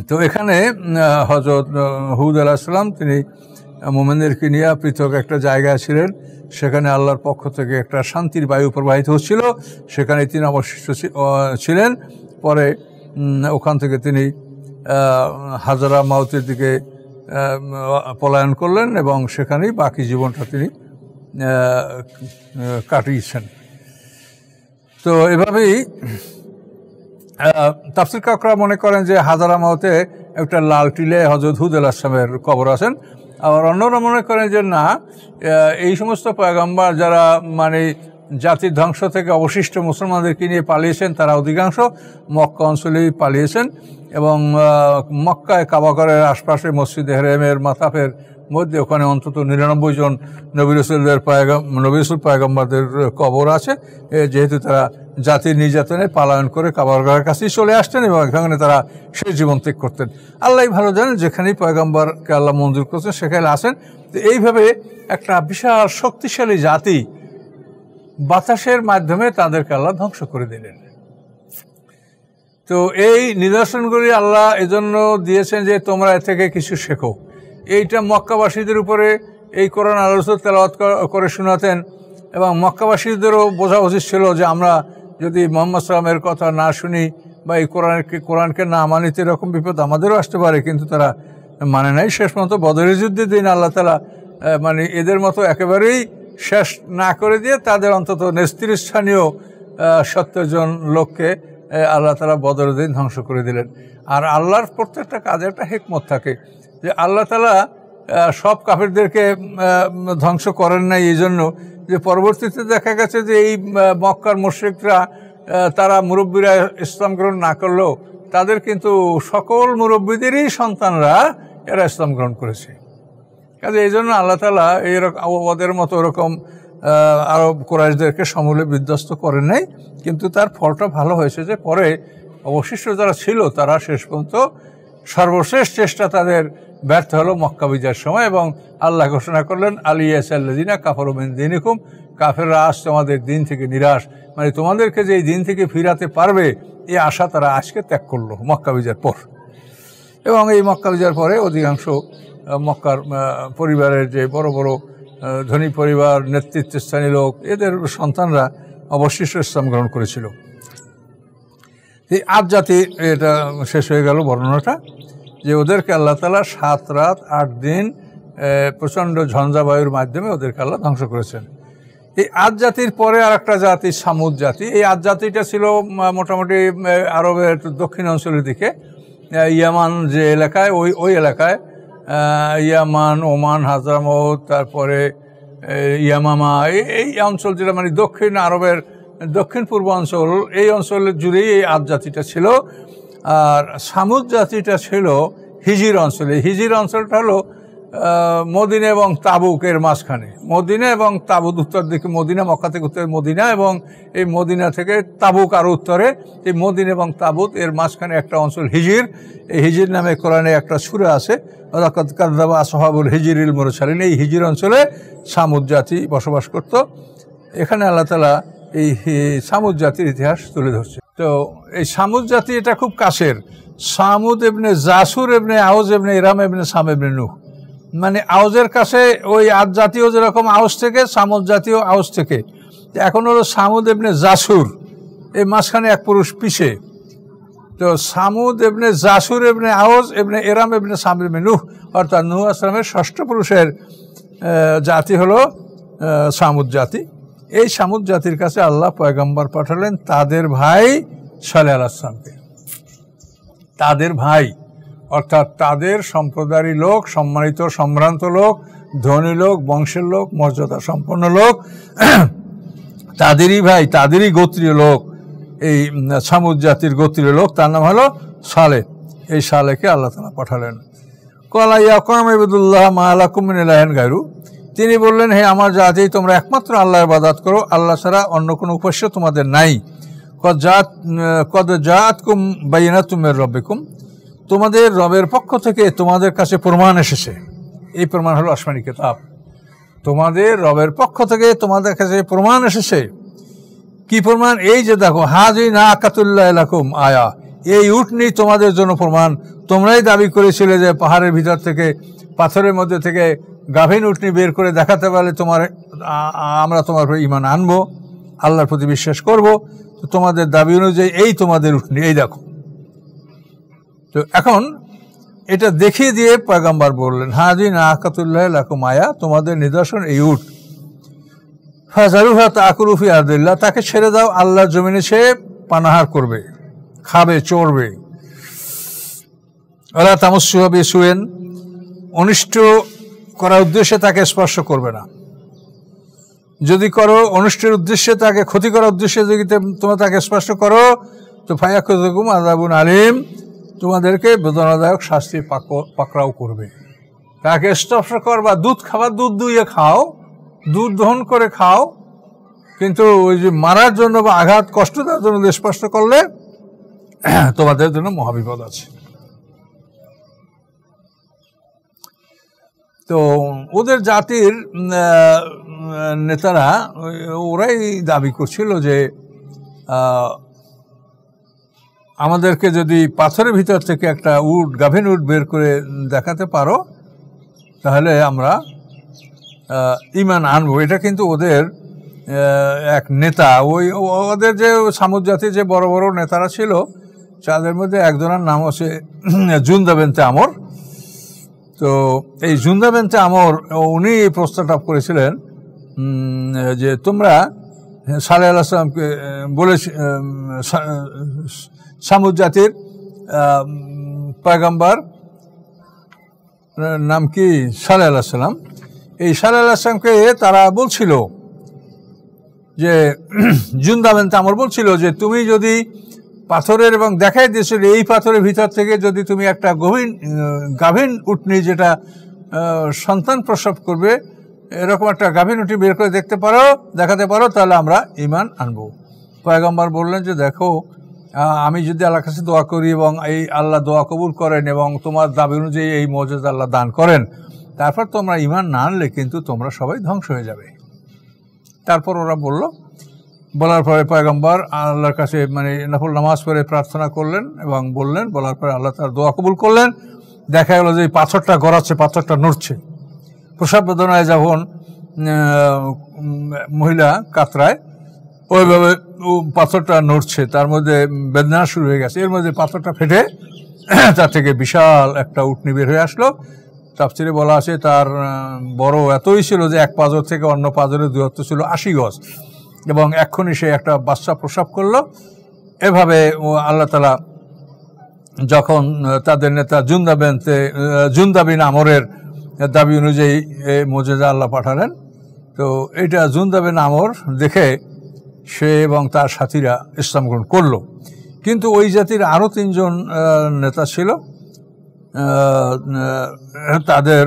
তো এখানে হযরত হুদ আলাইহিস সালাম তিনি মুমিনদেরকে নিয়ে পৃথক একটা জায়গায় ছিলেন। সেখানে আল্লাহর পক্ষ থেকে একটা শান্তির বায়ু প্রবাহিত হচ্ছিল, সেখানে তিনি অবশিষ্ট ছিলেন। পরে ওখান থেকে তিনি হাজারা মাউতের দিকে পলায়ন করলেন এবং সেখানেই বাকি জীবনটা তিনি কাটিয়েছেন। তো এভাবেই তাফসীরকাররা মনে করেন যে হাজারা মাউতে একটা লাল টিলে হযরত হুদ আলাইহিস সালামের কবর আছেন। আবার অন্যরা মনে করেন যে না, এই সমস্ত পয়গম্বর যারা মানে জাতির ধ্বংস থেকে অবশিষ্ট মুসলমানদেরকে নিয়ে পালিয়েছেন তারা অধিকাংশ মক্কা অঞ্চলেই পালিয়েছেন এবং মক্কায় কাবাঘরের আশপাশে মসজিদে হেরেমের মাতাফের মধ্যে ওখানে অন্তত 99 জন নবী রাসূল পয়গম্বরদের কবর আছে, যেহেতু তারা জাতির নির্যাতনে পালায়ন করে কাবাঘরের কাছেই চলে আসতেন এবং এখানে তারা সেই জীবন ত্যাগ করতেন। আল্লাহ ভালো জানেন, যেখানেই পয়গম্বরকে আল্লাহ মঞ্জুর করছেন সেখানে আসেন। তো এইভাবে একটা বিশাল শক্তিশালী জাতি বাতাসের মাধ্যমে তাদেরকে আল্লাহ ধ্বংস করে দিলেন। তো এই নিদর্শনগুলি আল্লাহ এজন্য দিয়েছেন যে তোমরা এ থেকে কিছু শেখো। এইটা মক্কাবাসীদের উপরে এই কোরআন আল্লাহ তেলাওয়াত করে শোনাতেন এবং মক্কাবাসীদেরও বোঝা উচিত ছিল যে আমরা যদি মুহাম্মদ সাল্লামের কথা না শুনি বা এই কোরআনকে না মানিতে এরকম বিপদ আমাদেরও আসতে পারে, কিন্তু তারা মানে নাই। শেষ পর্যন্ত বদরের যুদ্ধের দিন আল্লাহ তাআলা মানে এদের মতো একেবারেই শেষ না করে দিয়ে তাদের অন্তত নেতৃস্থানীয় 70 জন লোককে আল্লাহ তাআলা বদরের দিন ধ্বংস করে দিলেন। আর আল্লাহর প্রত্যেকটা কাজে একটা হিকমত থাকে যে আল্লাহ তাআলা সব কাফেরদেরকে ধ্বংস করেন নাই এই জন্য যে পরবর্তীতে দেখা গেছে যে এই মক্কার মুশরিকরা তারা মুরব্বীরা ইসলাম গ্রহণ না করলেও তাদের কিন্তু সকল মুরব্বীদেরই সন্তানরা এরা ইসলাম গ্রহণ করেছে। কাজে এই জন্য আল্লাহ তাআলা এইরকম ওদের মতো ওরকম আরব কুরাইশদেরকে সমূলে বিধ্বস্ত করেন নাই, কিন্তু তার ফলটা ভালো হয়েছে যে পরে অবশিষ্ট যারা ছিল তারা শেষ পর্যন্ত সর্বশেষ চেষ্টা তাদের ব্যর্থ হলো মক্কা বিজয়ের সময় এবং আল্লাহ ঘোষণা করলেন আলিয়াসাল্লাযিনা কাফারু মিন দীনিকুম, কাফেররা আজ তোমাদের দিন থেকে নিরাশ, মানে তোমাদেরকে যে এই দিন থেকে ফিরাতে পারবে এই আশা তারা আজকে ত্যাগ করলো মক্কা বিজয়ের পর। এবং এই মক্কা বিজয়ের পরে অধিকাংশ মক্কার পরিবারের যে বড় বড় ধনী পরিবার নেতৃত্বস্থানীয় লোক এদের সন্তানরা অবশিষ্ট ইসলাম গ্রহণ করেছিল। এই আদ জাতি এটা শেষ হয়ে গেল বর্ণনাটা, যে ওদেরকে আল্লাহ তাআলা 7 রাত 8 দিন প্রচণ্ড ঝঞ্ঝাবায়ুর মাধ্যমে ওদেরকে আল্লাহ ধ্বংস করেছেন। এই আদ জাতির পরে আর একটা জাতি সামুদ জাতি। এই আদ জাতিটা ছিল মোটামুটি আরবের দক্ষিণ অঞ্চলের দিকে, ইয়ামান যে এলাকায় ওই এলাকায় ইয়ামান, ওমান, হাজরামউত, তারপরে ইয়ামামা, এই অঞ্চল যেটা মানে দক্ষিণ আরবের দক্ষিণ পূর্ব অঞ্চল, এই অঞ্চলের জুড়েই এই আদ জাতিটা ছিল। আর সামুদ জাতিটা ছিল হিজির অঞ্চলে। হিজির অঞ্চলটা হলো মদিনা এবং তাবুকের মাঝখানে। মদিনা এবং তাবুক উত্তর দিকে, মদিনা মক্কা থেকে উত্তরে মদিনা এবং এই মদিনা থেকে তাবুক আরও উত্তরে। এই মদিনা এবং তাবুক এর মাঝখানে একটা অঞ্চল হিজির। এই হিজির নামে কোরআনে একটা সূরা আছে, লাকাদ কাযযাবা আসহাবুল হিজরিল মুরসালিন। এই হিজির অঞ্চলে সামুদ জাতি বসবাস করত। এখানে আল্লাহ তাআলা এই সামুদ জাতির ইতিহাস তুলে ধরছে। তো এই সামুদ জাতি এটা খুব কাছের। সামুদ ইবনে জাসুর ইবনে আউজ ইবনে ইরাম ইবনে সাম ইবনে নূহ, মানে আউজের কাছে ওই আদ জাতীয় যেরকম আউজ থেকে সামুদ জাতীয় আউজ থেকে। এখন হলো সামুদ ইবনে জাসুর, এই মাঝখানে এক পুরুষ পিছে। তো সামুদ ইবনে জাসুর ইবনে আউজ ইবনে ইরাম ইবনে সাম ইবনে নূহ, অর্থাৎ নূহ আসলামের ষষ্ঠ পুরুষের জাতি হলো সামুদ জাতি। এই সামুদ জাতির কাছে আল্লাহ পয়গম্বর পাঠালেন তাদের ভাই সালেহ আলাইহিস সালামকে। তাদের ভাই অর্থাৎ তাদের সম্প্রদায়ের লোক, সম্মানিত সম্ভ্রান্ত লোক, ধনী লোক, বংশের লোক, মর্যাদা সম্পন্ন লোক, তাদেরই ভাই, তাদেরই গোত্রীয় লোক, এই সামুদ জাতির গোত্রীয় লোক, তার নাম হলো সালেহ। এই সালেহকে আল্লাহ তাআলা পাঠালেন। ক্বালা ইয়া কওমি ইবুদুল্লাহ মা লাকুম মিন ইলাহিন গায়রু, তিনি বললেন, হে আমার জাতি, তোমরা একমাত্র আল্লাহর ইবাদত করো, আল্লাহ ছাড়া অন্য কোনো উপাস্য তোমাদের নাই। কদ জাআতকুম বাইয়িনাতুম মির রাব্বিকুম, তোমাদের রবের পক্ষ থেকে তোমাদের কাছে প্রমাণ এসেছে। এই প্রমাণ হলো আসমানি কিতাব। তোমাদের রবের পক্ষ থেকে তোমাদের কাছে প্রমাণ এসেছে। কি প্রমাণ? এই যে দেখো, হাযি নাকাতুল্লাহি লাকুম আয়া, এই উটনি তোমাদের জন্য প্রমাণ। তোমরাই দাবি করেছিলে যে পাহাড়ের ভিতর থেকে, পাথরের মধ্যে থেকে গাভীন উটনি বের করে দেখাতে পারলে আমরা তোমার ঈমান আনবো, আল্লাহর প্রতি বিশ্বাস করব। তো তোমাদের দাবি অনুযায়ী এই তোমাদের উটনি, এই দেখো। তো এখন এটা দেখিয়ে দিয়ে পয়গম্বর বললেন, হাজি না আকাতুল্লাহ লাকুম আয়া, তোমাদের নিদর্শন এই উট। ফাজারুহা তাকুলু ফি আরদিল্লাহ, তাকে ছেড়ে দাও, আল্লাহর জমিনে সে পানাহার করবে, খাবে, চড়বে। ওলা তামাসসুহা বিসুইন, অনিষ্ট করার উদ্দেশ্যে তাকে স্পর্শ করবে না। যদি করো অনিষ্টের উদ্দেশ্যে, তাকে ক্ষতি করার উদ্দেশ্যে যদি তোমরা তাকে স্পর্শ করো, তো ফায়াখুযুকুম আযাবুন আলীম, তোমাদেরকে বেদনাদায়ক শাস্তি পাকড়াও করবে। তাকে স্পর্শ করবা, দুধ খাবার, দুধ দুইয়ে খাও, দুধ দহন করে খাও, কিন্তু ওই যে মারার জন্য বা আঘাত কষ্ট দেওয়ার জন্য স্পর্শ করলে তোমাদের জন্য মহাবিপদ আছে। তো ওদের জাতির নেতারা ওরাই দাবি করছিল যে আমাদেরকে যদি পাথরের ভিতর থেকে একটা উট, গাভীন উট বের করে দেখাতে পারো, তাহলে আমরা ঈমান আনবো। এটা কিন্তু ওদের এক নেতা, ওদের যে সামুদ জাতির যে বড় বড় নেতারা ছিল, তাদের মধ্যে একজনের নাম হচ্ছে জুনদা বিনতে আমর। তো এই জুনদা বিনতে আমর, উনি এই প্রস্তাবটা করেছিলেন যে তোমরা সালেহ আলাইহিস সালামকে বলে, সামুদ জাতির পয়গম্বর নাম কি সালেহ আলাইহিস সালাম, এই সালেহ আলাইহিস সালামকে তারা বলছিল যে, জুনদা বিনতে আমর বলছিল যে তুমি যদি পাথরের, এবং দেখাই দিয়েছিল এই পাথরের ভিতর থেকে যদি তুমি একটা গাভীন উটনি, যেটা সন্তান প্রসব করবে, এরকম একটা গাভীন উটনি বের করে দেখাতে পারো, তাহলে আমরা ঈমান আনবো। পয়গম্বর বললেন যে দেখো, আমি যদি আল্লাহর কাছে দোয়া করি এবং এই আল্লাহ দোয়া কবুল করেন এবং তোমার দাবি অনুযায়ী এই মুজিজা আল্লাহ দান করেন, তারপর তোমরা ঈমান না আনলে কিন্তু তোমরা সবাই ধ্বংস হয়ে যাবে। তারপর ওরা বলার পরে পয়গম্বর আল্লাহর কাছে নফল নামাজ পড়ে প্রার্থনা করলেন এবং বলার পরে আল্লাহ তার দোয়া কবুল করলেন। দেখা গেল যে এই পাথরটা গড়াচ্ছে, পাথরটা নড়ছে। প্রসব বেদনায় যখন মহিলা কাতরায়, ওইভাবে পাথরটা নড়ছে, তার মধ্যে বেদনা শুরু হয়ে গেছে। এর মধ্যে পাথরটা ফেটে তার থেকে বিশাল একটা উটনি বের হয়ে আসলো। তাফসিরে বলা আছে তার বড় এতই ছিল যে এক পাঁজর থেকে অন্য পাঁজরের দূরত্ব ছিল 80 গজ, এবং এক্ষুনি সে একটা বাচ্চা প্রসব করলো। এভাবে আল্লাহ তাআলা যখন তাদের নেতা জুনদা বিন আমরের দাবি অনুযায়ী মুজিজা আল্লাহ পাঠালেন, তো এটা জুনদা বিন আমর দেখে সে এবং তার সাথীরা ইসলাম গ্রহণ করলো। কিন্তু ওই জাতির আরও 3 জন নেতা ছিল, তাদের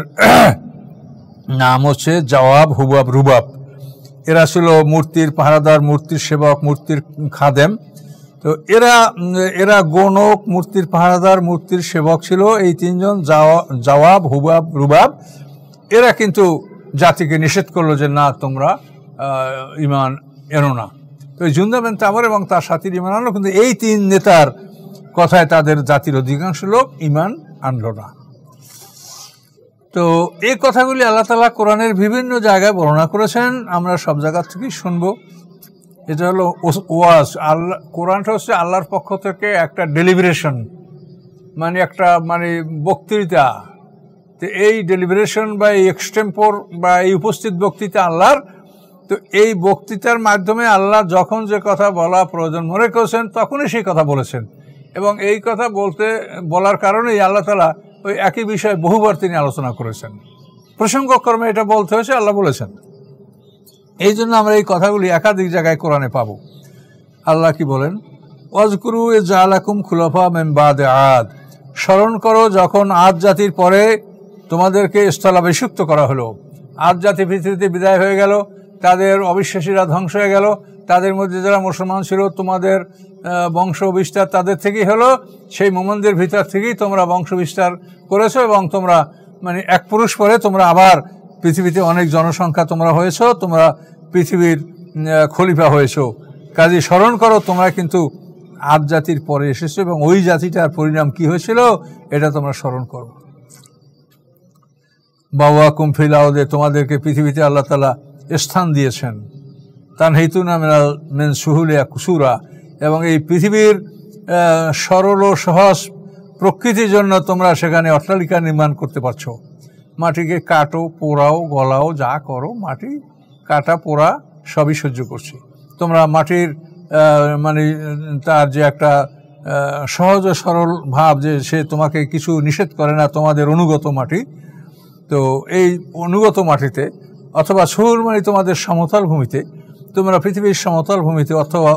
নাম হচ্ছে জওয়াব, হুবাব, রুবাব। এরা ছিল মূর্তির পাহারাদার, মূর্তির সেবক, মূর্তির খাদেম। তো এরা গণক, মূর্তির পাহারাদার, মূর্তির সেবক ছিল। এই 3 জন জওয়াব, হুবাব, রুবাব, এরা কিন্তু জাতিকে নিষেধ করলো যে না, তোমরা ঈমান এনো না। তো এই জুনদা বিনতে আমর এবং তার সাথীর ঈমান আনলো, কিন্তু এই 3 নেতার কথায় তাদের জাতির অধিকাংশ লোক ঈমান আনলো না। তো এই কথাগুলি আল্লাহ তাআলা কোরআনের বিভিন্ন জায়গায় বর্ণনা করেছেন, আমরা সব জায়গা থেকেই শুনবো। এটা হলো ওয়াজ। আল্লাহ, কোরআনটা হচ্ছে আল্লাহর পক্ষ থেকে একটা ডেলিভারেশন, একটা বক্তৃতা। তো এই ডেলিভারেশন বা এই এক্সটেম্পোর বা এই উপস্থিত বক্তৃতা আল্লাহর। তো এই বক্তৃতার মাধ্যমে আল্লাহ যখন যে কথা বলা প্রয়োজন মনে করেছেন, তখনই সেই কথা বলেছেন, এবং এই কথা বলার কারণেই আল্লাহ তাআলা ওই একই বিষয়ে বহুবার তিনি আলোচনা করেছেন। প্রসঙ্গক্রমে এটা বলতে হয়েছে, আল্লাহ বলেছেন। এই জন্য আমরা এই কথাগুলি একাধিক জায়গায় কোরআনে পাবো। আল্লাহ কি বলেন, ওয়াজকুরু ইয জাআলাকুম খুলাফা মিন বাদি আদ, স্মরণ করো যখন আদ জাতির পরে তোমাদেরকে স্থলাভিষিক্ত করা হলো। আদ জাতি পৃথিবীতে বিদায় হয়ে গেল, তাদের অবিশ্বাসীরা ধ্বংস হয়ে গেল, তাদের মধ্যে যারা মুসলমান ছিল তোমাদের বংশ বিস্তার তাদের থেকেই হলো। সেই মোমেনদের ভিতর থেকেই তোমরা বংশ বিস্তার করেছো, এবং তোমরা এক পুরুষ পরে তোমরা আবার পৃথিবীতে অনেক জনসংখ্যা তোমরা হয়েছো, তোমরা পৃথিবীর খলিফা হয়েছো। কাজে স্মরণ করো তোমরা কিন্তু আদ জাতির পরে এসেছো এবং ওই জাতিটার পরিণাম কি হয়েছিল এটা তোমরা স্মরণ করো। বাবা কুমফিল আউদে, তোমাদেরকে পৃথিবীতে আল্লাহ তাআলা স্থান দিয়েছেন। তানহিতুনা মিন সুহুলিয়া কুসুরা, এবং এই পৃথিবীর সরল ও সহজ প্রকৃতির জন্য তোমরা সেখানে অট্টালিকা নির্মাণ করতে পারছো। মাটিকে কাটো, পোড়াও, গলাও, যা করো, মাটি কাটা পোড়া সবই সহ্য করছে। তোমরা মাটির মানে তার যে একটা সহজ ও সরল ভাব, যে সে তোমাকে কিছু নিষেধ করে না, তোমাদের অনুগত মাটি। তো এই অনুগত মাটিতে অথবা সুর মানে তোমাদের সমতল ভূমিতে, তোমরা পৃথিবীর সমতল ভূমিতে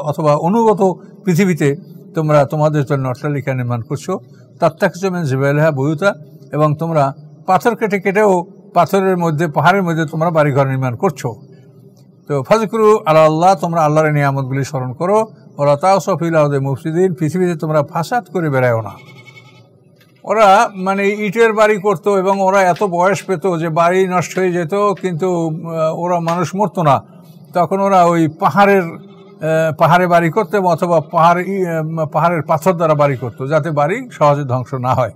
অথবা অনুগত পৃথিবীতে তোমরা তোমাদের জন্য অট্টালিকা নির্মাণ করছো। তাত্তাকজমেন জিবাইলহা বুয়ুতা, এবং তোমরা পাথর কেটে কেটেও পাথরের মধ্যে, পাহাড়ের মধ্যে তোমরা বাড়িঘর নির্মাণ করছো। তো ফাজকুরু আল্লাহ, তোমরা আল্লাহর নিয়ামতগুলি স্মরণ করো। ওরা তাও সফিল আউদে মুফসিদিন, পৃথিবীতে তোমরা ফাসাদ করে বেড়ায়ও না। ওরা মানে ইটের বাড়ি করতো এবং ওরা এত বয়স পেত যে বাড়ি নষ্ট হয়ে যেত, কিন্তু ওরা মানুষ মরতো না। তখন ওরা ওই পাহাড়ে বাড়ি করতো, অথবা পাহাড়ের পাথর দ্বারা বাড়ি করতো, যাতে বাড়ি সহজে ধ্বংস না হয়।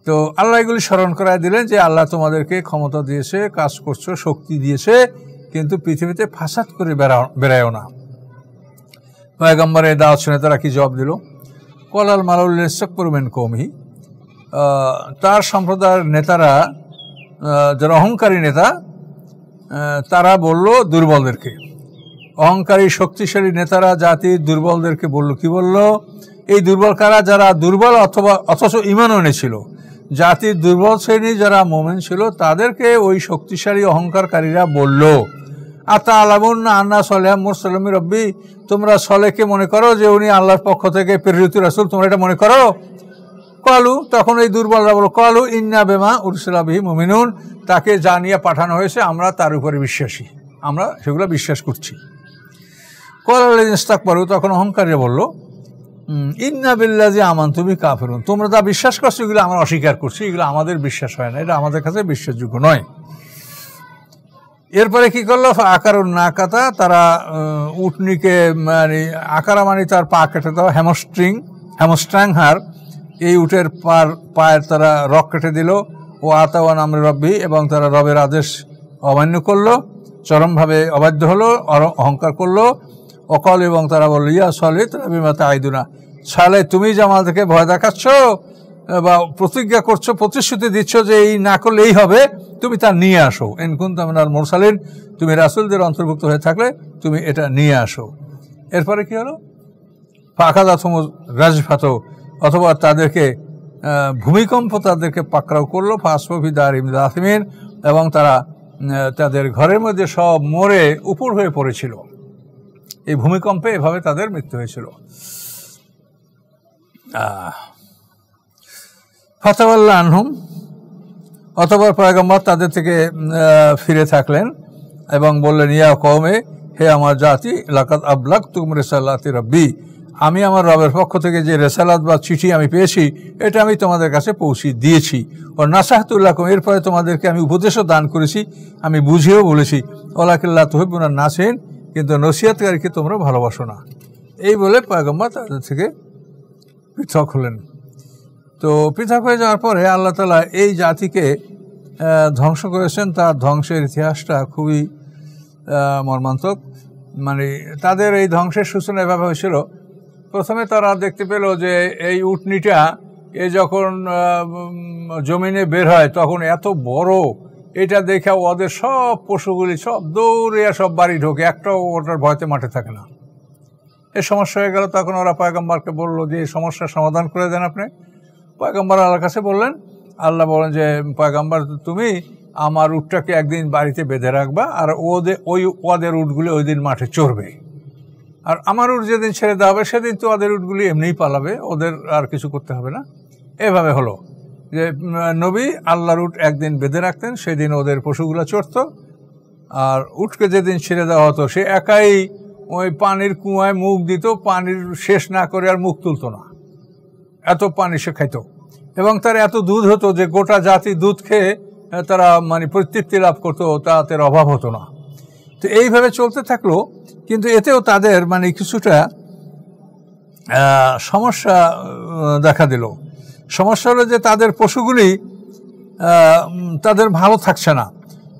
তো আল্লাহ এগুলি স্মরণ করায় দিলেন যে আল্লাহ তোমাদেরকে ক্ষমতা দিয়েছে, কাজ করছো, শক্তি দিয়েছে, কিন্তু পৃথিবীতে ফাসাদ করে বেড়ায়ও না। পয়গম্বরের দাওয়াত শুনে তারা কি জবাব দিল? কলাল মালাউল ইসতাকবারু কওমিহি, তার সম্প্রদায়ের নেতারা, যারা অহংকারী নেতা, তারা বলল দুর্বলদেরকে, অহংকারী শক্তিশালী নেতারা জাতির দুর্বলদেরকে বলল, কি বলল? এই দুর্বল কারা? যারা দুর্বল অথচ ঈমান এনেছিল। জাতির দুর্বল শ্রেণী যারা মুমিন ছিল তাদেরকে ওই শক্তিশালী অহংকারকারীরা বলল, আতা আলামুন্না আন্না সলেহ মুরসালমি রব্বি, তোমরা সলেহকে মনে করো যে উনি আল্লাহর পক্ষ থেকে প্রেরিত রাসূল, তোমরা এটা মনে করো? কালু, তখন এই দুর্বলরা বলো, কালু ইন্না বিমা উরসিলা বিহি মুমিনুন, তাকে যা নিয়ে পাঠানো হয়েছে আমরা তার উপরে বিশ্বাসী, আমরা সেগুলো বিশ্বাস করছি। কলাল ইস্তাকবারু, তখন অহংকারীরা বলল, ইন্না বিল্লাহি আমানতু বিহি কাফিরুন, তোমরা যা বিশ্বাস করছো এগুলো আমরা অস্বীকার করছি, এগুলো আমাদের বিশ্বাস হয় না, এটা আমাদের কাছে বিশ্বাসযোগ্য নয়। এরপরে কি করলো? আকারুন নাকাতা, তারা উটনিকে মানে আকারা মানে তার পা কেটে দেওয়া, হ্যামস্ট্রাংহার, এই উটের পায়ের তারা রক কেটে দিল। ও আতাওয়ান আমরে রব্বি, এবং তারা রবের আদেশ অমান্য করলো, চরমভাবে অবাধ্য হলো, অহংকার করলো। অকল, এবং তারা বললো, ইয়া সলিত বিমাতা আইদুনা, সালে তুমি যে আমাদেরকে ভয় দেখাচ্ছ বা প্রতিজ্ঞা করছো, প্রতিশ্রুতি দিচ্ছ যে এই না করলে এই হবে, তুমি তা নিয়ে আসো। ইন কুনতুম মিনাল মুরসালিন, তুমি রাসূলদের অন্তর্ভুক্ত হয়ে থাকলে তুমি এটা নিয়ে আসো। এরপরে কি হলো? ফাখাযাতুহুম রাজফাতু, অথবা তাদেরকে ভূমিকম্প তাদেরকে পাকড়াও করলো। ফাসফু ফি দারিহিম জাসিমিন, এবং তারা তাদের ঘরের মধ্যে সব মরে উপর হয়ে পড়েছিল। এই ভূমিকম্পে এভাবে তাদের মৃত্যু হয়েছিল। ফাতাওয়াল্লা আনহুম, অথবা পয়গম্বর তাদের থেকে ফিরে থাকলেন এবং বললেন, ইয়া কওমে, হে আমার জাতি, লাকাদ আবলাগতুকুম রিসালাতি রাব্বি, আমি আমার রবের পক্ষ থেকে যে রেসালাত বা চিঠি আমি পেয়েছি এটা আমি তোমাদের কাছে পৌঁছে দিয়েছি। ও নাসাহতু লাকুম, এরপরে তোমাদেরকে আমি উপদেশও দান করেছি, আমি বুঝিয়েও বলেছি। ওয়ালাকিল্লা তুহিব্বুনান নাসিহিন, কিন্তু নসিহতকারীকে তোমরা ভালোবাসো না। এই বলে পয়গম্বর তাদের থেকে পৃথক হলেন। তো পৃথক হয়ে যাওয়ার পরে আল্লাহ তাআলা এই জাতিকে ধ্বংস করেছেন। তার ধ্বংসের ইতিহাসটা খুবই মর্মান্তিক। মানে তাদের এই ধ্বংসের সূচনা এভাবে হয়েছিল। প্রথমে তারা দেখতে পেল যে এই উটনিটা যখন জমিনে বের হয় তখন এত বড়, এটা দেখে ওদের সব পশুগুলি সব দৌড়ে সব বাড়ি ঢোকে, একটাও ওটার ভয়তে মাঠে থাকে না। এই সমস্যা হয়ে গেল। তখন ওরা পয়গম্বরকে বলল যে এই সমস্যার সমাধান করে দেন আপনি। পয়গম্বর আল্লাহর কাছে বললেন, আল্লাহ বলেন যে পয়গম্বর, তুমি আমার উটটাকে একদিন বাড়িতে বেঁধে রাখবা, আর ওদের উটগুলি ওই দিন মাঠে চড়বে, আর আমার উট যেদিন ছেড়ে দেওয়া হবে সেদিন তো ওদের উটগুলি এমনিই পালাবে, ওদের আর কিছু করতে হবে না। এভাবে হলো যে নবী আল্লাহর উট একদিন বেঁধে রাখতেন, সেদিন ওদের পশুগুলো চড়ত, আর উটকে যেদিন ছেড়ে দেওয়া হতো সে একাই ওই পানির কুয়ায় মুখ দিত, পানির শেষ না করে আর মুখ তুলত না, এত পানি সে খাইত। এবং তার এত দুধ হতো যে গোটা জাতি দুধ খেয়ে তারা মানে পরিতৃপ্তি লাভ করতো, তাদের অভাব হতো না। তো এইভাবে চলতে থাকলো। কিন্তু এতেও তাদের মানে কিছুটা সমস্যা দেখা দিল। সমস্যা হলো যে তাদের পশুগুলি তাদের ভালো থাকছে না।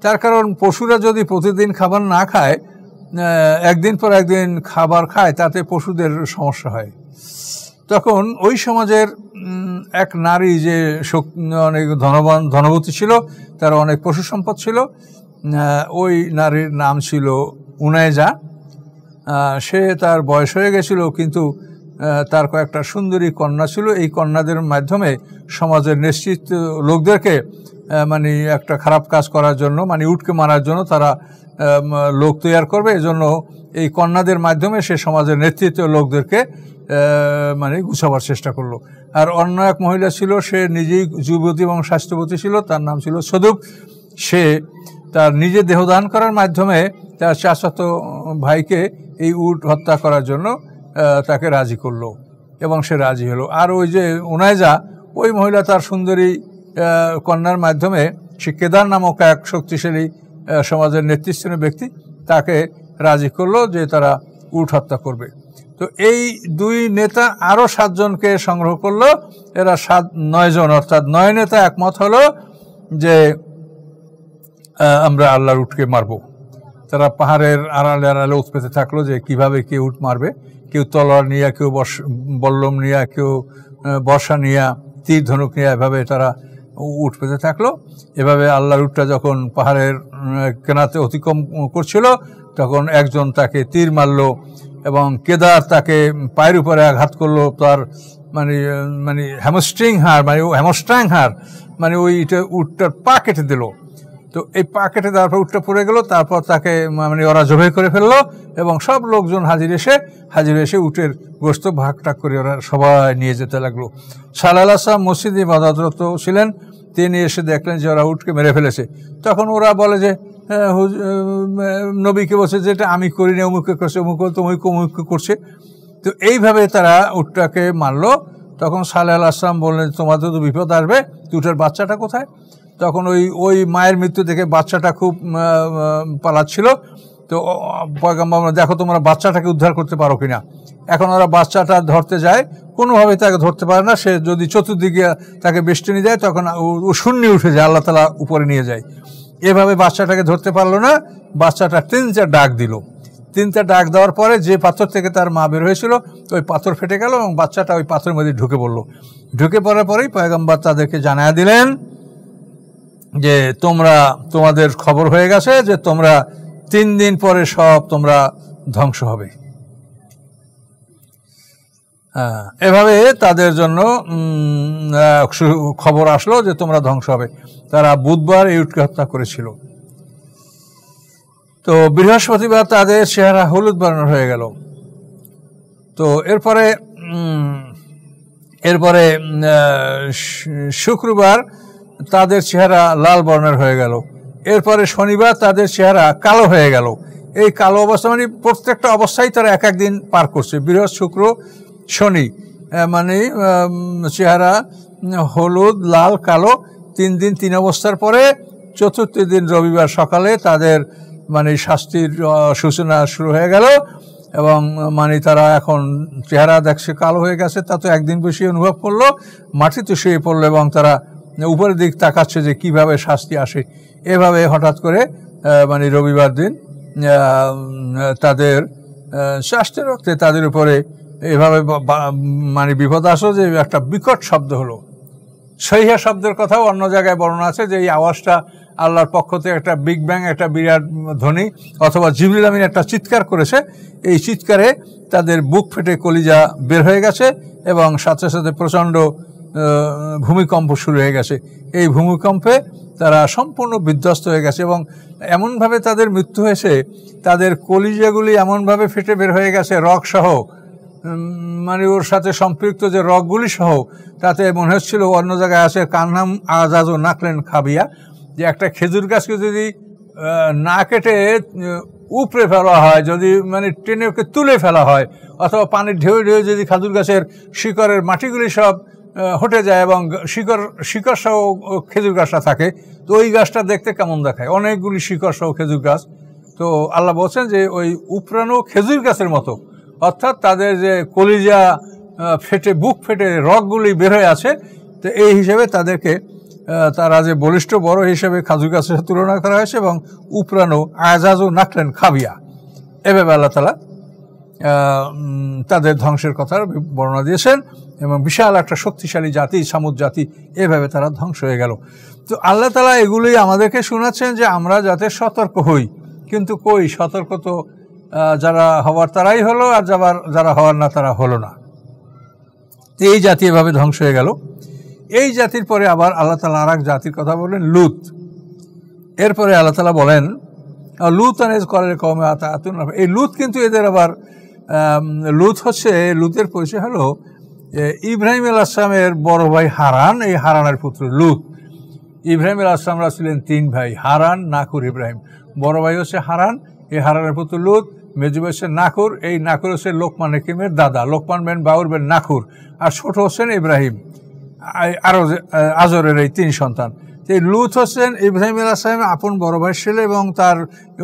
তার কারণ পশুরা যদি প্রতিদিন খাবার না খায়, একদিন পর একদিন খাবার খায়, তাতে পশুদের সমস্যা হয়। তখন ওই সমাজের এক নারী যে অনেক ধনবতী ছিল, তার অনেক পশু সম্পদ ছিল, ওই নারীর নাম ছিল উনায়জা। সে তার বয়স হয়ে গেছিল, কিন্তু তার কয়েকটা সুন্দরী কন্যা ছিল। এই কন্যাদের মাধ্যমে সমাজের নিশ্চিত লোকদেরকে মানে একটা খারাপ কাজ করার জন্য, মানে উটকে মারার জন্য তারা লোক তৈরি করবে। এজন্য এই কন্যাদের মাধ্যমে সে সমাজের নেতৃত্ব লোকদেরকে মানে গুছাবার চেষ্টা করলো। আর অন্য এক মহিলা ছিল, সে নিজেই যুবতী এবং স্বাস্থ্যবতী ছিল, তার নাম ছিল সদুক। সে তার নিজে দেহদান করার মাধ্যমে তার চাচাতো ভাইকে এই উট হত্যা করার জন্য তাকে রাজি করলো, এবং সে রাজি হলো। আর ওই যে উনায়জা, ওই মহিলা তার সুন্দরী কন্যার মাধ্যমে সে কেদার নামক এক শক্তিশালী সমাজের নেতৃস্থানীয় ব্যক্তি, তাকে রাজি করলো যে তারা উট হত্যা করবে। তো এই দুই নেতা আরও 7 জনকে সংগ্রহ করলো। এরা 9 জন, অর্থাৎ 9 নেতা একমত হলো যে আমরা আল্লাহর উটকে মারব। তারা পাহাড়ের আড়ালে আড়ালে উৎপেতে থাকলো যে কিভাবে কে উট মারবে। কেউ তলোয়ার নিয়ে, কেউ বল্লম নিয়ে, কেউ বর্ষা নিয়ে, তীর ধনুক নিয়ে, এভাবে তারা উট পেতে থাকলো। এভাবে আল্লাহর উটটা যখন পাহাড়ের কেনাতে অতিক্রম করছিল, তখন একজন তাকে তীর মারল, এবং কেদার তাকে পায়ের উপরে আঘাত করলো। তার মানে মানে হ্যামস্ট্রিং হাড় মানে ওইটা উটটার পা কেটে দিল। তো এই পা কেটে দেওয়ার পর উটটা পড়ে গেল। তারপর তাকে মানে ওরা জবাই করে ফেললো, এবং সব লোকজন হাজির এসে উটের গোশত ভাগটাক করে ওরা সবাই নিয়ে যেতে লাগলো। সাল্লাল্লাহু আলাইহি ওয়াসাল্লাম মসজিদে ইবাদতরত ছিলেন, তিনি এসে দেখলেন যে ওরা উটকে মেরে ফেলেছে। তখন ওরা বলে যে নবীকে বলছে যে এটা আমি করিনি, অমুকে করছে, অমুকে করছে। তো এইভাবে তারা উটটাকে মারলো। তখন সাল্লাল্লাহু আলাইহি ওয়াসাল্লাম বললেন, তোমাদের তো বিপদ আসবে, উটের বাচ্চাটা কোথায়? তখন ওই মায়ের মৃত্যু দেখে বাচ্চাটা খুব পালাচ্ছিল। তো পয়গম্বর, দেখো তোমরা বাচ্চাটাকে উদ্ধার করতে পারো কিনা। এখন ওরা বাচ্চাটা ধরতে যায়, কোনোভাবে তাকে ধরতে পারে না। সে যদি চতুর্দিকে তাকে বেষ্টনী দেয়, তখন ও শূন্য উঠে যায়, আল্লাহ তাআলা উপরে নিয়ে যায়। এভাবে বাচ্চাটাকে ধরতে পারলো না। বাচ্চাটা 3-4 ডাক দিল। 3টা ডাক দেওয়ার পরে যে পাথর থেকে তার মা বের হয়েছিল, ওই পাথর ফেটে গেল, এবং বাচ্চাটা ওই পাথরের মধ্যে ঢুকে পড়লো। ঢুকে পড়ার পরেই পয়গম্বর তাদেরকে জানায়া দিলেন যে তোমাদের খবর হয়ে গেছে যে তোমরা 3 দিন পরে সব তোমরা ধ্বংস হবে। এভাবে তাদের জন্য খবর আসলো যে তোমরা ধ্বংস হবে। তারা বুধবার এই উটকে হত্যা করেছিল। তো বৃহস্পতিবার তাদের চেহারা হলুদ বর্ণের হয়ে গেল। তো এরপরে শুক্রবার তাদের চেহারা লাল বর্ণের হয়ে গেল। এরপরে শনিবার তাদের চেহারা কালো হয়ে গেল। এই কালো অবস্থা মানে প্রত্যেকটা অবস্থায় তারা এক দিন পার করছে। বৃহস্পতি, শুক্র, শনি, মানে চেহারা হলুদ, লাল, কালো, 3 দিন 3 অবস্থার পরে 4র্থ দিন রবিবার সকালে তাদের মানে শাস্তির সূচনা শুরু হয়ে গেল। এবং মানে তারা এখন চেহারা দেখছে কালো হয়ে গেছে, তা তো একদিন বেশি অনুভব করলো। মাটিতে শুয়ে পড়লো, এবং তারা উপরের দিক তাকাচ্ছে যে কিভাবে শাস্তি আসে। এভাবে হঠাৎ করে মানে রবিবার দিন তাদের শাস্তির রক্তে তাদের উপরে এভাবে মানে বিপদ আসলো যে একটা বিকট শব্দ হলো। সহিহা শব্দের কথাও অন্য জায়গায় বর্ণনা আছে যে এই আওয়াজটা আল্লাহর পক্ষ থেকে একটা বিগ ব্যাং, একটা বিরাট ধ্বনি, অথবা জিবরিল আমিন একটা চিৎকার করেছে। এই চিৎকারে তাদের বুক ফেটে কলিজা বের হয়ে গেছে, এবং সাথে সাথে প্রচণ্ড ভূমিকম্প শুরু হয়ে গেছে। এই ভূমিকম্পে তারা সম্পূর্ণ বিধ্বস্ত হয়ে গেছে, এবং এমনভাবে তাদের মৃত্যু হয়েছে, তাদের কলিজাগুলি এমনভাবে ফেটে বের হয়ে গেছে রগসহ, মানে ওর সাথে সম্পৃক্ত যে রগগুলি সহ। তাতে মনে হচ্ছিল অন্য জায়গায় আছে কান্নাম আজাজও নাকলেন খাবিয়া, যে একটা খেজুর গাছকে যদি না কেটে উপড়ে ফেলা হয়, যদি মানে টেনে ওকে তুলে ফেলা হয়, অথবা পানির ঢেউ ঢেউ যদি খেজুর গাছের শিকড়ের মাটিগুলি সব হটে যায়, এবং শিকড় সহ খেজুর গাছটা থাকে, তো ওই গাছটা দেখতে কেমন দেখায়, অনেকগুলি শিকড় সহ খেজুর গাছ। তো আল্লাহ বলছেন যে ওই উপড়ানো খেজুর গাছের মতো, অর্থাৎ তাদের যে কলিজা ফেটে বুক ফেটে রগগুলি বের হয়ে আছে। তো এই হিসেবে তাদেরকে তারা যে বলিষ্ঠ বড় হিসেবে খাজুর গাছের সাথে তুলনা করা হয়েছে এবং উপরানো আজাজু নাকলেন খাবিয়া, এভাবে আল্লাহ তাআলা তাদের ধ্বংসের কথার বর্ণনা দিয়েছেন। এবং বিশাল একটা শক্তিশালী জাতি, সামুদ জাতি, এভাবে তারা ধ্বংস হয়ে গেল। তো আল্লাহ তাআলা এগুলোই আমাদেরকে শোনাচ্ছেন যে আমরা যাতে সতর্ক হই। কিন্তু কই সতর্ক তো যারা হওয়ার তারাই হলো, আর যারা হওয়ার না তারা হলো না। এই জাতি এভাবে ধ্বংস হয়ে গেল। এই জাতির পরে আবার আল্লাহ তাআলা আর এক জাতির কথা বলেন, লুত। এরপরে আল্লাহ তাআলা বলেন লুত আনেজ কলের কমে আতুন। এই লুত কিন্তু এদের আবার লুত হচ্ছে, লুতের পরিচয় হলো ইব্রাহিম আলাইহিস সালামের বড় ভাই হারান, এই হারানের পুত্র লুত। ইব্রাহিম আলাইহিস সালামরা ছিলেন 3 ভাই, হারান, নাকুর, ইব্রাহিম। বড় ভাই হচ্ছে হারান, এই হারানের পুত্র লুত। মেজু ভাই হচ্ছে নাকুর, এই নাকুর হচ্ছে লোকমান হাকিমের দাদা, লোকমান বেন বাউর বেন নাকুর। আর ছোট হচ্ছেন ইব্রাহিম, আরও আজরের এই 3 সন্তান। এই লুত হচ্ছেন ইব্রাহিম আলাইহিস সালামের আপন বড় ভাই ছেলে এবং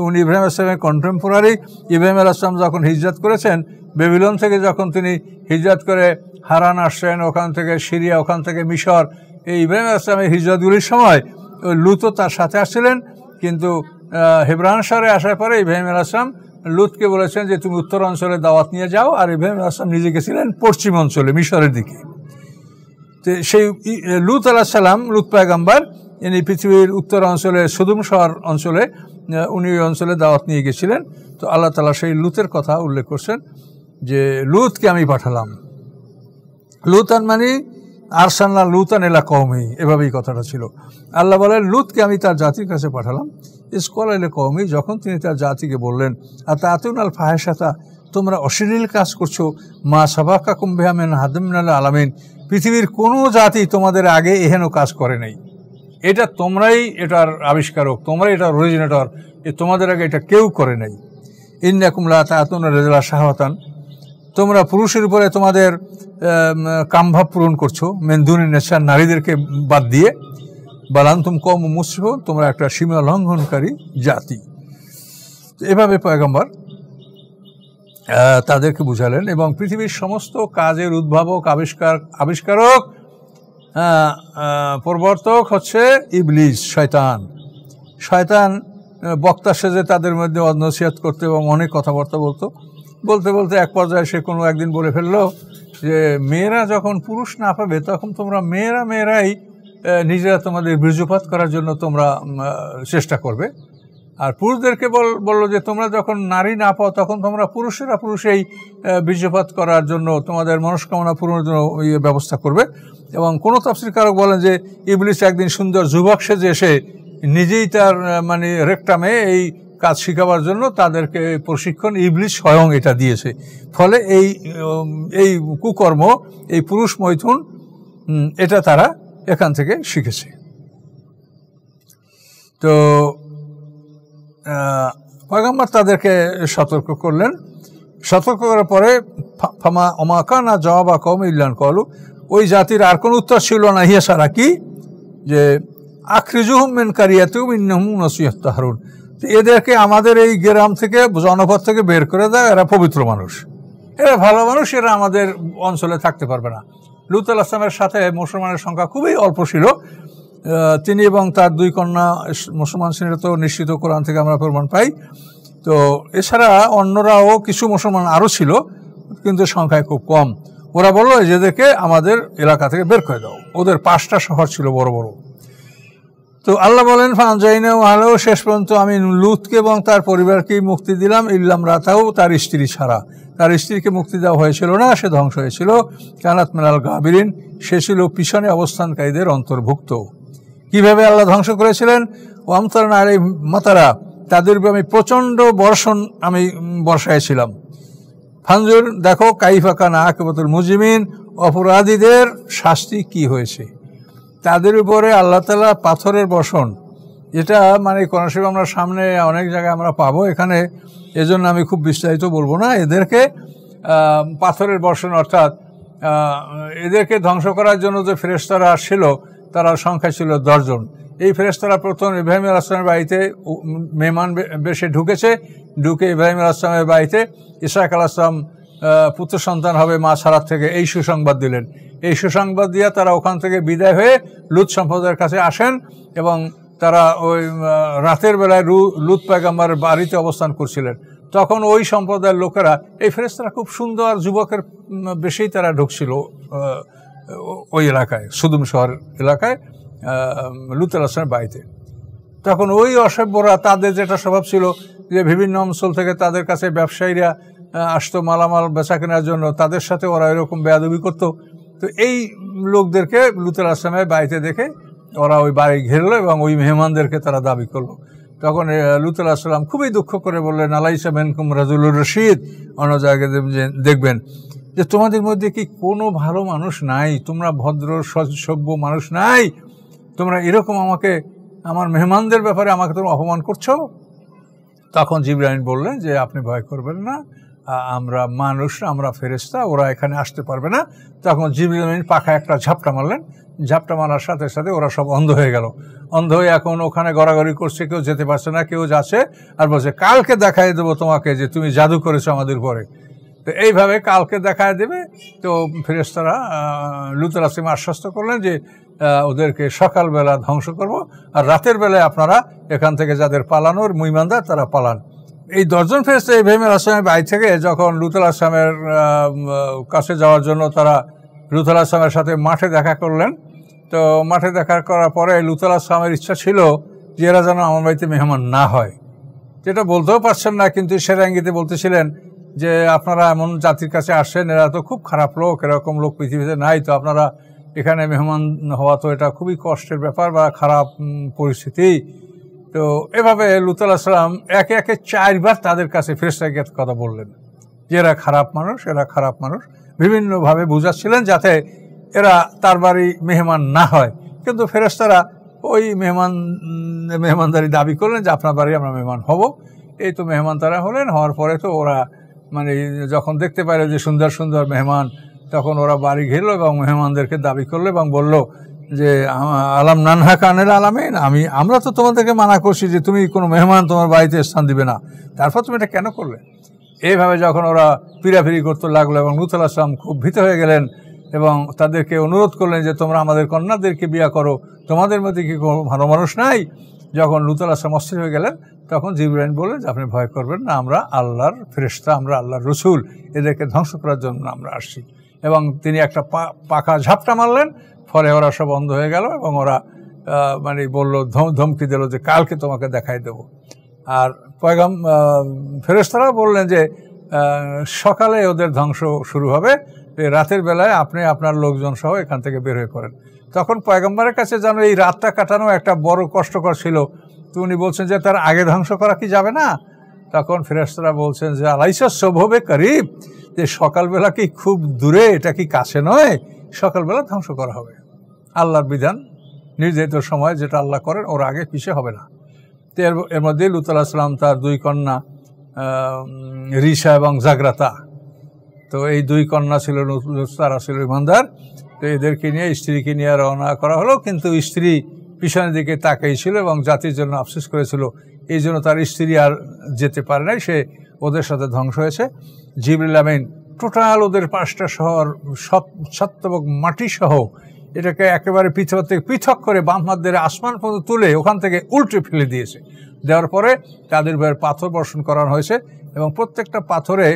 উনি ইব্রাহিম আলাইহিস সালামের কন্টেম্পোরারি। ইব্রাহিম আলাইহিস সালাম যখন হিজরত করেছেন বেবিলন থেকে, যখন তিনি হিজরত করে হারান আসছেন, ওখান থেকে সিরিয়া, ওখান থেকে মিশর, এই ইব্রাহিম আলাইহিস সালামের হিজরতগুলির সময় ওই লুতও তার সাথে আসছিলেন। কিন্তু হেব্রান শহরে আসার পরে ইব্রাহিম আলাইহিস সালাম লুতকে বলেছেন যে তুমি উত্তর অঞ্চলে দাওয়াত নিয়ে যাও, আর ইব্রাহিম আলাইহিস সালাম নিজে গেছিলেন পশ্চিম অঞ্চলে, মিশরের দিকে। তো সেই লুত আলাইহিস সালাম, লুত পয়গম্বর, ইনি পৃথিবীর উত্তর অঞ্চলে সুদুম শহর অঞ্চলে উনি ওই অঞ্চলে দাওয়াত নিয়ে গেছিলেন। তো আল্লাহ তাআলা সেই লুতের কথা উল্লেখ করছেন যে লুতকে আমি পাঠালাম। লুতান মানে আরসালনা লুতান ইলা কওমি, এভাবেই কথাটা ছিল। আল্লাহ বলেন লুতকে আমি তার জাতির কাছে পাঠালাম। ইসকালা ইলা কওমি, যখন তিনি তার জাতিকে বললেন আতাতুনাল ফাহিশাতা, তোমরা অশ্লীল কাজ করছো, মা সাবাকাকুম বিহা মিন আহাদিন মিনাল আলামিন, পৃথিবীর কোনো জাতি তোমাদের আগে এহেন কাজ করে নাই। এটা তোমরাই এটার আবিষ্কারক, তোমরাই এটার অরিজিনেটর, তোমাদের আগে এটা কেউ করে নাই। ইন্নাকুম লা তা'তুনা রিজালা শাহওয়াতান, তোমরা পুরুষের উপরে তোমাদের কামভাব পূরণ করছো, মেনদুনি নেশা, নারীদেরকে বাদ দিয়ে। বালান্তুম কওম মুসরিফুন, তোমরা একটা সীমা লঙ্ঘনকারী জাতি। এভাবে পয়গম্বর তাদেরকে বুঝালেন। এবং পৃথিবীর সমস্ত কাজের উদ্ভাবক, আবিষ্কারক, প্রবর্তক হচ্ছে ইবলিস, শয়তান। শয়তান বক্তা সেজে তাদের মধ্যে নসিহত করতে এবং অনেক কথাবার্তা বলতে বলতে এক পর্যায়ে সে কোনো একদিন বলে ফেললো যে মেয়েরা যখন পুরুষ না পাবে তখন তোমরা মেয়েরাই নিজেরা তোমাদের বীর্যপাত করার জন্য তোমরা চেষ্টা করবে। আর পুরুষদেরকে বললো যে তোমরা যখন নারী না পাও তখন তোমরা পুরুষেই বীর্যপাত করার জন্য তোমাদের মনস্কামনা পূরণের জন্য ব্যবস্থা করবে। এবং কোনো তাফসীরকারক বলেন যে ইবলিস একদিন সুন্দর যুবক সেজে এসে নিজেই তার মানে রেকটামে এই কাজ শেখাবার জন্য তাদেরকে প্রশিক্ষণ ইবলিস স্বয়ং এটা দিয়েছে। ফলে এই কুকর্ম, এই পুরুষ মৈথুন, এটা তারা এখান থেকে শিখেছে। তো পয়গম্বর তাদেরকে সতর্ক করলেন। সতর্ক করার পরে ফামা অমাকানা জওয়াবা কওম ইল্লান ক্বালু, ওই জাতির আর কোনো উত্তর ছিল না হিয়া সারা কি, যে আখরিজুহুম মিন কারিয়াতিহিম ইন্নাহুম উনাসুন ইয়াত্তাহহারুন, এদেরকে আমাদের এই গ্রাম থেকে, জনপদ থেকে বের করে দাও, এরা পবিত্র মানুষ, এরা ভালো মানুষ, এরা আমাদের অঞ্চলে থাকতে পারবে না। লূত আলাইহিস সালামের সাথে মুসলমানের সংখ্যা খুবই অল্প ছিল। তিনি এবং তার 2 কন্যা মুসলমান ছিল, তো নিশ্চিত কোরআন থেকে আমরা প্রমাণ পাই। তো এছাড়া অন্যরাও কিছু মুসলমান আরও ছিল, কিন্তু সংখ্যায় খুব কম। ওরা বললো এদেরকে আমাদের এলাকা থেকে বের করে দাও। ওদের 5টা শহর ছিল বড় বড়। তো আল্লাহ বলেন ফানজাইনাহু আহলাহু, শেষ পর্যন্ত আমি লূতকে এবং তার পরিবারকেই মুক্তি দিলাম, ইল্লাম রাতাহু, তার স্ত্রী ছাড়া। তার স্ত্রীকে মুক্তি দেওয়া হয়েছিল না, সে ধ্বংস হয়েছিল। কানাত মিনাল গাবিরিন, সে ছিল পিছনে অবস্থানকারীদের অন্তর্ভুক্ত। কিভাবে আল্লাহ ধ্বংস করেছিলেন? ওয়ামতারনা আলাইহিম মাতারা, তাদের উপর আমি প্রচণ্ড বর্ষণ আমি বর্ষাইছিলাম। ফানজুর, দেখো, কাইফা কানা আকিবাতুল মুজরিমিন, অপরাধীদের শাস্তি কি হয়েছে। তাদের উপরে আল্লাহ তাআলা পাথরের বর্ষণ, এটা মানে কোরআন শরীফে আমরা সামনে অনেক জায়গায় আমরা পাবো, এখানে এজন্য আমি খুব বিস্তারিত বলবো না। এদেরকে পাথরের বর্ষণ, অর্থাৎ এদেরকে ধ্বংস করার জন্য যে ফেরেশতারা আসছিল তারা সংখ্যা ছিল 10 জন। এই ফেরেশতারা প্রথম ইব্রাহিম আলাইহিস সালামের বাড়িতে মেহমান বেশে ঢুকে ইব্রাহিম আলাইহিস সালামের বাড়িতে ইসহাক আলাইহিস সালাম পুত্র সন্তান হবে মা সারার থেকে, এই সুসংবাদ দিলেন। এই সুসংবাদ দিয়ে তারা ওখান থেকে বিদায় হয়ে লুত সম্প্রদায়ের কাছে আসেন এবং তারা ওই রাতের বেলায় লুত পয়গম্বরের বাড়িতে অবস্থান করছিলেন। তখন ওই সম্প্রদায়ের লোকেরা, এই ফেরেশতারা খুব সুন্দর যুবকের বেশিই তারা ঢুকছিল ওই এলাকায়, সুদুম শহর এলাকায় লুত আলাইহিস বাড়িতে। তখন ওই অসভ্যরা, তাদের যেটা স্বভাব ছিল যে বিভিন্ন অঞ্চল থেকে তাদের কাছে ব্যবসায়ীরা আসতো মালামাল বেচা কেনার জন্য, তাদের সাথে ওরা এরকম বেয়াদবি করতো। তো এই লোকদেরকে লুত আলাইহিস বাড়িতে দেখে ওরা ওই বাড়ি ঘেরলো এবং ওই মেহমানদেরকে তারা দাবি করলো। তখন লুত আলাইহিস খুবই দুঃখ করে বললেন, আলাইসা মিনকুম রাজুলুর রশিদ, অন্য জায়গায় দেখবেন যে তোমাদের মধ্যে কি কোনো ভালো মানুষ নাই? তোমরা ভদ্র সভ্য মানুষ নাই? তোমরা এরকম আমাকে, আমার মেহমানদের ব্যাপারে আমাকে তোমরা অপমান করছো? তখন জিবরাইল বললেন যে আপনি ভয় করবেন না, আমরা মানুষ, আমরা ফেরেশতা, ওরা এখানে আসতে পারবে না। তখন জিবরাইল পাখায় একটা ঝাপটা মারলেন, ঝাপটা মারার সাথে সাথে ওরা সব অন্ধ হয়ে গেল। অন্ধ হয়ে এখন ওখানে গড়াগড়ি করছে, কেউ যেতে পারছে না, কেউ যাচ্ছে আর বলছে কালকে দেখাই দেবো তোমাকে যে তুমি জাদু করেছো আমাদের পরে। তো এইভাবে কালকে দেখায় দেবে। তো ফেরেশতারা লুত আলাইহিস আশ্বস্ত করলেন যে ওদেরকে সকালবেলা ধ্বংস করব, আর রাতের বেলায় আপনারা এখান থেকে যাদের পালানোর মুইমানদার তারা পালান। এই 10 জন ফেরেশতা ইব্রাহিম আলাইহিস সালামের বাড়ি থেকে যখন লুত আলাইহিস সালামের কাছে যাওয়ার জন্য তারা লুত আলাইহিস সালামের সাথে মাঠে দেখা করলেন। তো মাঠে দেখা করার পরে লুত আলাইহিস সালামের ইচ্ছা ছিল যে এরা যেন আমার বাড়িতে মেহমান না হয়, যেটা বলতেও পারছেন না, কিন্তু সেরা ইঙ্গিতে বলতেছিলেন যে আপনারা এমন জাতির কাছে আসছেন, এরা তো খুব খারাপ লোক, এরকম লোক পৃথিবীতে নাই, তো আপনারা এখানে মেহমান হওয়া তো এটা খুবই কষ্টের ব্যাপার বা খারাপ পরিস্থিতি। তো এভাবে লুত আলাইহিস সালাম একে একে 4 বার তাদের কাছে ফেরেশতাকে কথা বললেন যে এরা খারাপ মানুষ, এরা খারাপ মানুষ, বিভিন্নভাবে বুঝাচ্ছিলেন যাতে এরা তার বাড়ি মেহমান না হয়। কিন্তু ফেরেশতারা ওই মেহমানদারি দাবি করলেন যে আপনার বাড়ি আমরা মেহমান হব। এই তো মেহমান তারা হলেন। হওয়ার পরে তো ওরা মানে যখন দেখতে পাইল যে সুন্দর সুন্দর মেহমান, তখন ওরা বাড়ি ঘেরলো এবং মেহমানদেরকে দাবি করলো এবং বলল যে আলাম নানহা কানের আলামিন, আমরা তো তোমাদেরকে মানা করছি যে তুমি কোনো মেহমান তোমার বাড়িতে স্থান দিবে না, তারপর তুমি এটা কেন করলে? এইভাবে যখন ওরা পিরাপিরি করতে লাগলো এবং লুত আলাইহিস সালাম খুব ভীত হয়ে গেলেন এবং তাদেরকে অনুরোধ করলেন যে তোমরা আমাদের কন্যাদেরকে বিয়ে করো, তোমাদের মধ্যে কি কোনো ভালো মানুষ নাই? যখন লুত আলাইহিস সালাম অস্থির হয়ে গেলেন তখন জিবরাইল বললেন যে আপনি ভয় করবেন না, আমরা আল্লাহর ফেরেশতা, আমরা আল্লাহর রসুল, এদেরকে ধ্বংস করার জন্য আমরা আসছি। এবং তিনি একটা পাখা ঝাপটা মারলেন, ফলে ওরা সব বন্ধ হয়ে গেল এবং ওরা মানে বলল, ধমকি দিল যে কালকে তোমাকে দেখাই দেব। আর ফেরেশতারা বললেন যে সকালে ওদের ধ্বংস শুরু হবে, রাতের বেলায় আপনি আপনার লোকজন সহ এখান থেকে বের হয়ে পড়েন। তখন পয়গম্বরের কাছে যেন এই রাতটা কাটানো একটা বড় কষ্টকর ছিল। তো উনি বলছেন যে তার আগে ধ্বংস করা কি যাবে না? তখন ফেরেশতারা বলছেন যে আলাইসা সববে করিব, যে সকালবেলা কি খুব দূরে, এটা কি কাছে নয়? সকালবেলা ধ্বংস করা হবে। আল্লাহর বিধান, নির্ধারিত সময় যেটা আল্লাহ করেন ওর আগে পিছিয়ে হবে না। তো এর মধ্যে লুত আলাইহিস সালাম তার 2 কন্যা রিসা এবং জাগরাতা, তো এই 2 কন্যা ছিল, তারা ছিল ইমানদার। তো এদেরকে নিয়ে, স্ত্রীকে নিয়ে রওনা করা হলো, কিন্তু স্ত্রী পিছনের দিকে তাকাই ছিল এবং জাতির জন্য আফসোস করেছিল, এই জন্য তার স্ত্রী আর যেতে পারে নাই, সে ওদের সাথে ধ্বংস হয়েছে। জিবরিল আমিন টোটাল ওদের 5টা শহর সত্যবক মাটি সহ এটাকে একেবারে পৃথক থেকে পৃথক করে বাম হাত ধরে আসমান পর্যন্ত তুলে ওখান থেকে উল্টে ফেলে দিয়েছে। দেওয়ার পরে তাদের উপর পাথর বর্ষণ করানো হয়েছে এবং প্রত্যেকটা পাথরে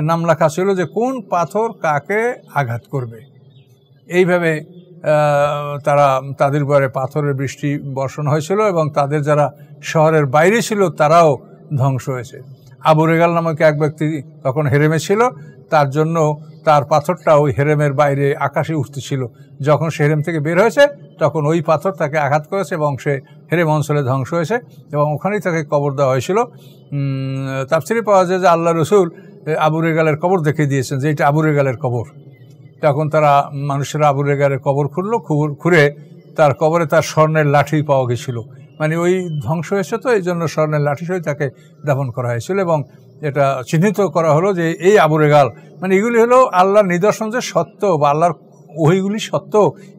নাম লেখা ছিল যে কোন পাথর কাকে আঘাত করবে। এইভাবে তাদের উপরে পাথরের বৃষ্টি বর্ষণ হয়েছিল এবং তাদের যারা শহরের বাইরে ছিল তারাও ধ্বংস হয়েছে। আবু রেগাল নামক এক ব্যক্তি তখন হেরেমে ছিল, তার জন্য তার পাথরটা ওই হেরেমের বাইরে আকাশে উঠতেছিল। যখন সে হেরেম থেকে বের হয়েছে তখন ওই পাথর তাকে আঘাত করেছে এবং সে হেরেম অঞ্চলে ধ্বংস হয়েছে এবং ওখানেই তাকে কবর দেওয়া হয়েছিল। তাফসিরে পাওয়া যায় যে আল্লাহ রসুল আবু রেগালের কবর দেখিয়ে দিয়েছেন যে এটা আবু রেগালের কবর। তখন তারা মানুষেরা আবু রেগালের কবর খুঁড়ে তার কবরে তার স্বর্ণের লাঠি পাওয়া গেছিল, মানে ওই ধ্বংস হয়েছে তো এই জন্য স্বর্ণের লাঠি সহ তাকে দাফন করা হয়েছিল এবং এটা চিহ্নিত করা হলো যে এই আবু রেগাল, মানে এগুলি হলো আল্লাহর নিদর্শন যে সত্য বা আল্লাহর ওইগুলি সত্য,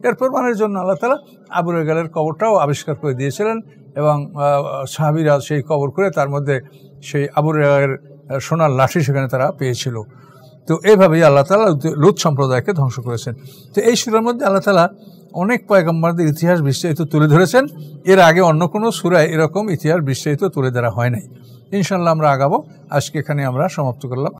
এর প্রমাণের জন্য আল্লাহ তাআলা আবু রেগালের কবরটাও আবিষ্কার করে দিয়েছিলেন এবং সাহাবীরা সেই কবর করে তার মধ্যে সেই আবু রেগালের সোনার লাঠি সেখানে তারা পেয়েছিল। তো এইভাবেই আল্লাহ তাআলা লূত সম্প্রদায়কে ধ্বংস করেছেন। তো এই সূরার মধ্যে আল্লাহ তাআলা অনেক পয়গম্বরদের ইতিহাস বিস্তারিত তুলে ধরেছেন। এর আগে অন্য কোনো সূরায় এরকম ইতিহাস বিস্তারিত তুলে ধরা হয় নাই। ইনশাআল্লাহ আমরা আগাবো। আজকে এখানে আমরা সমাপ্ত করলাম।